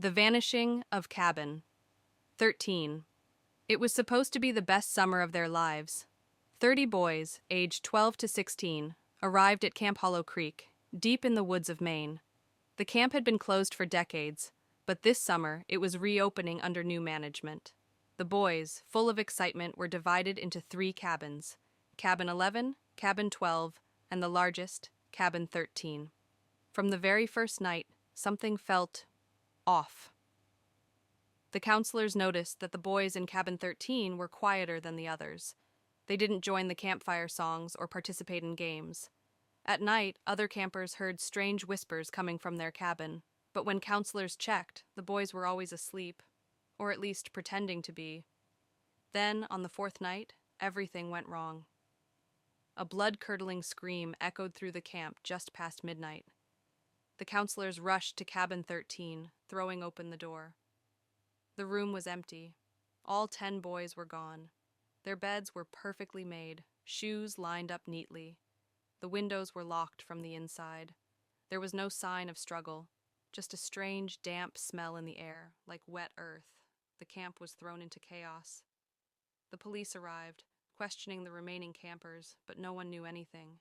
The Vanishing of Cabin 13. It was supposed to be the best summer of their lives. 30 boys, aged 12 to 16, arrived at Camp Hollow Creek, deep in the woods of Maine. The camp had been closed for decades, but this summer it was reopening under new management. The boys, full of excitement, were divided into 3 cabins: Cabin 11, Cabin 12, and the largest, Cabin 13. From the very first night, something felt off. The counselors noticed that the boys in Cabin 13 were quieter than the others. They didn't join the campfire songs or participate in games. At night, other campers heard strange whispers coming from their cabin, but when counselors checked, the boys were always asleep, or at least pretending to be. Then, on the 4th night, everything went wrong. A blood-curdling scream echoed through the camp just past midnight. The counselors rushed to Cabin 13, throwing open the door. The room was empty. All 10 boys were gone. Their beds were perfectly made, shoes lined up neatly. The windows were locked from the inside. There was no sign of struggle, just a strange, damp smell in the air, like wet earth. The camp was thrown into chaos. The police arrived, questioning the remaining campers, but no one knew anything.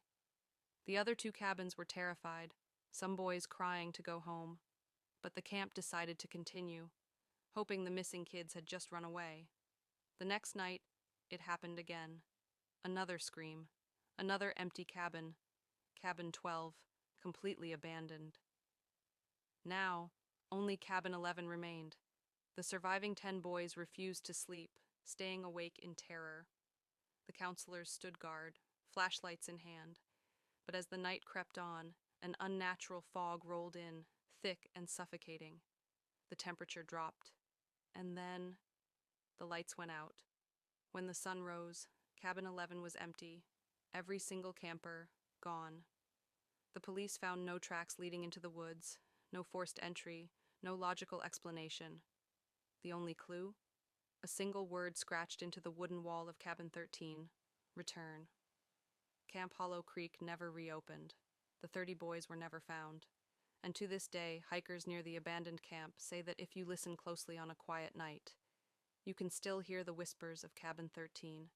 The other 2 cabins were terrified, some boys crying to go home. But the camp decided to continue, hoping the missing kids had just run away. The next night, it happened again. Another scream. Another empty cabin. Cabin 12, completely abandoned. Now, only Cabin 11 remained. The surviving 10 boys refused to sleep, staying awake in terror. The counselors stood guard, flashlights in hand. But as the night crept on, an unnatural fog rolled in, thick and suffocating. The temperature dropped. And then the lights went out. When the sun rose, Cabin 11 was empty. Every single camper gone. The police found no tracks leading into the woods, no forced entry, no logical explanation. The only clue? A single word scratched into the wooden wall of Cabin 13: return. Camp Hollow Creek never reopened. The 30 boys were never found. And to this day, hikers near the abandoned camp say that if you listen closely on a quiet night, you can still hear the whispers of Cabin 13,